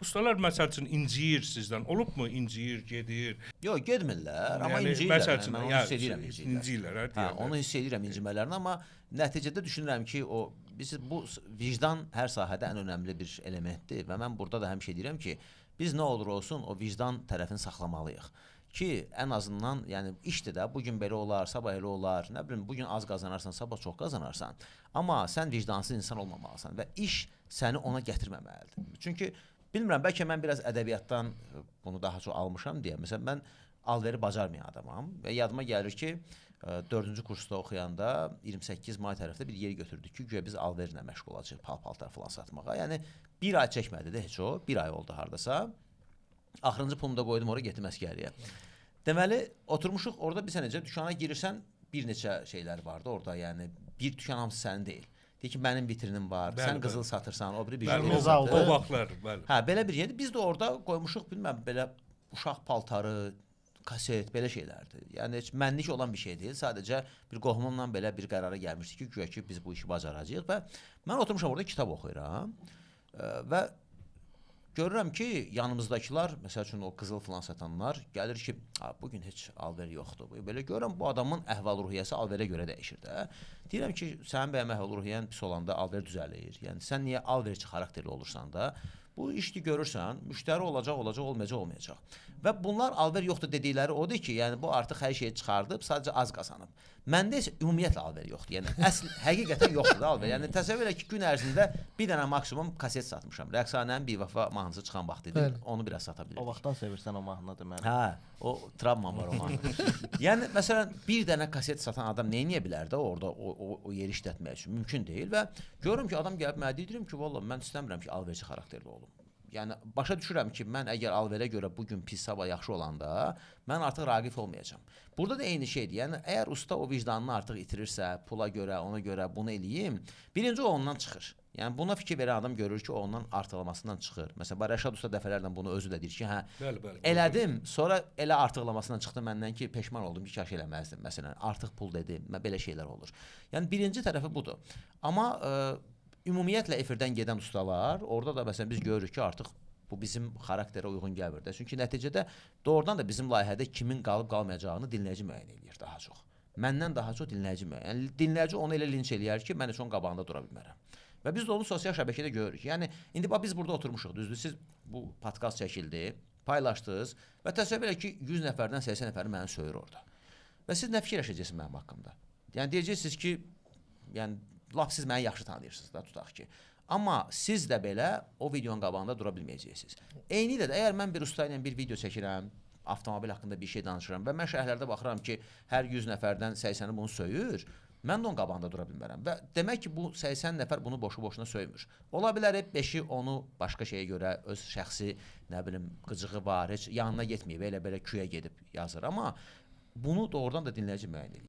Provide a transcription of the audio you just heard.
Ustalar məsəl üçün inciyir sizdən. Olubmu inciyir, gedir? Yox, gedmirlər, amma Yəni, inciyirlər. məsəl üçün, Mən onu hiss edirəm inciyirlər. inciyirlər, hə, Hə, deyirlər. onu hiss edirəm incimələrini, amma nəticədə düşünürəm ki, biz bu vicdan hər sahədə ən önəmli bir elementdir və mən burada da həmişə deyirəm ki, biz nə olur olsun o vicdan tərəfini saxlamalıyıq. Ki, ən azından, yəni işdir də, bugün belə olar, sabah elə olar, nə bilim, bugün az qazanarsan, sabah çox qazanarsan. Amma sən vicdansız insan olmamalısan və iş səni ona gətirməməlidir. Çünki, bilmirəm, bəlkə mən biraz ədəbiyyatdan bunu daha çox almışam deyə. Məsələn, mən alveri bacarmayan adamam və yadıma gəlir ki, 4-cü kursda oxuyanda 28 may tərəfdə bir yer götürdük ki, güya biz alverlə məşğul olacaq, pal-paltar falan satmağa. Yəni, bir ay çəkmədi də heç o, bir ay oldu hardasa. Axırıncı pulumu da qoydum oraya, getdim əskəriyə. Deməli, oturmuşuq orada bir sənəcə dükana girirsən, bir neçə şeylər vardı orada, yəni bir dükan hamısı sənin deyil. Deyir ki, mənim vitrinim var, sən qızıl satırsan, o biri bir şey satır. O vaxtlar, bəli. Hə, belə bir yerdir. Biz də orada qoymuşuq, bilməm, belə uşaq paltarı, kaset, belə şeylərdir. Yəni, heç mənlik olan bir şey deyil. Sadəcə bir qohumumla belə bir qərara gəlmişdik ki, güya ki, biz bu işi bacaracağıq və mən oturmuşam orada kitab oxuyuram və görürəm ki, yanımızdakılar, məsəl üçün o qızıl falan satanlar gəlir ki, bugün heç alver yoxdur. Belə görürəm, bu adamın əhval-ruhiyyəsi alverə görə dəyişir də. Deyirəm ki, sənin bəyəm əhval-ruhiyyən pis olanda alver düzəlir. Yəni, sən niyə alverçi xarakterli olursan da, bu işi görürsən, müştəri olacaq, olmayacaq. Və bunlar alver yoxdur dedikləri odur ki, yəni bu artıq hər şeyi çıxardıb, sadəcə az qazanıb. Məndə isə ümumiyyətlə alver yoxdur. Yəni, həqiqətən yoxdur da alver. Yəni, təsəvvür elə ki, gün ərzində bir dənə maksimum kaset satmışam. Rəqsanənin bir vəfa mahnısı çıxan vaxt idi, onu biraz sata bilirdik. O vaxtdan sevirsən o mahnını deməli. Hə, o travmam var o mahnı. Yəni, məsələn, bir dənə kaset satan adam neyniyə bilər də orada o yeri işlətmək üçün? Mümkün deyil və görürüm ki, adam gəlib mənə deyirəm ki, vallahi mən istəmirəm ki, alverçi xarakterli olum. Yəni, başa düşürəm ki, mən əgər alverə görə bugün pis, sabah yaxşı olanda, mən artıq raqib olmayacam. Burada da eyni şeydir. Yəni, əgər usta o vicdanını artıq itirirsə, pula görə, ona görə bunu eləyim, birinci o ondan çıxır. Yəni, buna fikir verən adam görür ki, o ondan artıqlamasından çıxır. Məsələn, Rəşad usta dəfələrlə bunu özü də deyir ki, hə, elədim, sonra elə artıqlamasından çıxdı məndən ki, peşman oldum ki, kaş eləməzdim. Məsələn, artıq pul dedim, belə şeylər olur. Yəni, birinci tərəfi budur. Amma ümumiyyətlə efirdən gedən ustalar, orada da məsələn biz görürük ki, artıq bu bizim xarakterə uyğun gəlmir də. Çünki nəticədə doğrudan da bizim layihədə kimin qalıb qalmayacağını dinləyici müəyyən edir daha çox. Məndən daha çox dinləyici müəyyən. Yəni dinləyici onu elə linç eləyər ki, mən heç onun qabağında dura bilmərəm. Və biz də onu sosial şəbəkədə görürük. Yəni indi bax biz burada oturmuşuq, düzdür? Siz bu podkast çəkildi, paylaşdınız və təsəvvür elə ki, 100 nəfərdən 80 nəfəri məni söyür orada. Və siz nə fikirləşəcəksiniz mənim haqqımda? Yəni deyəcəksiniz ki, yəni lap siz məni yaxşı tanıyırsınız da, tutaq ki. Amma siz də belə o videonun qabağında dura bilməyəcəksiniz. Eynilə də əgər mən bir usta ilə bir video çəkirəm, avtomobil haqqında bir şey danışıram və mən şərhlərdə baxıram ki, hər 100 nəfərdən 80-i bunu söyür, mən də onun qabağında dura bilmərəm. Və demək ki, bu 80 nəfər bunu boşu-boşuna söymür. Ola bilər, 5-i onu başqa şeyə görə, öz şəxsi, nə bilim, qıcığı var, heç yanına getməyib, elə-belə küyə gedib yazır. Amma bunu doğrudan da dinləyici müəyyən edir.